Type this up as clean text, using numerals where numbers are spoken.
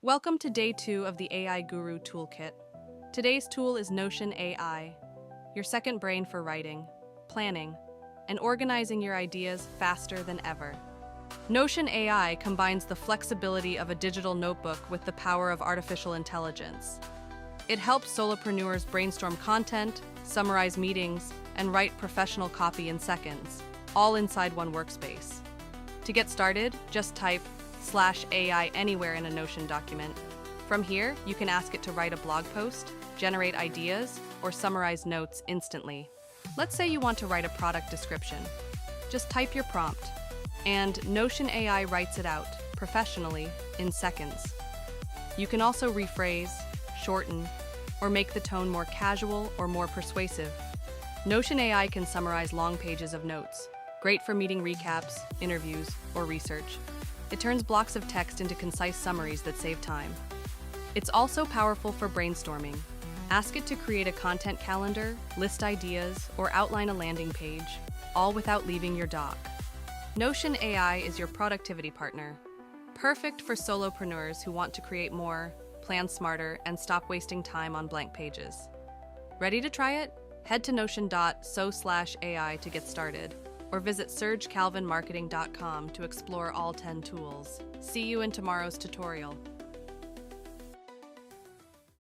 Welcome to day 2 of the AI Guru Toolkit. Today's tool is Notion AI, your second brain for writing, planning, and organizing your ideas faster than ever. Notion AI combines the flexibility of a digital notebook with the power of artificial intelligence. It helps solopreneurs brainstorm content, summarize meetings, and write professional copy in seconds, all inside one workspace. To get started, just type /AI anywhere in a Notion document. From here, you can ask it to write a blog post, generate ideas, or summarize notes instantly. Let's say you want to write a product description. Just type your prompt, and Notion AI writes it out, professionally, in seconds. You can also rephrase, shorten, or make the tone more casual or more persuasive. Notion AI can summarize long pages of notes, great for meeting recaps, interviews, or research. It turns blocks of text into concise summaries that save time. It's also powerful for brainstorming. Ask it to create a content calendar, list ideas, or outline a landing page, all without leaving your dock. Notion AI is your productivity partner, perfect for solopreneurs who want to create more, plan smarter, and stop wasting time on blank pages. Ready to try it? Head to notion.so/AI to get started, or visit surgecalvinmarketing.com to explore all 10 tools. See you in tomorrow's tutorial.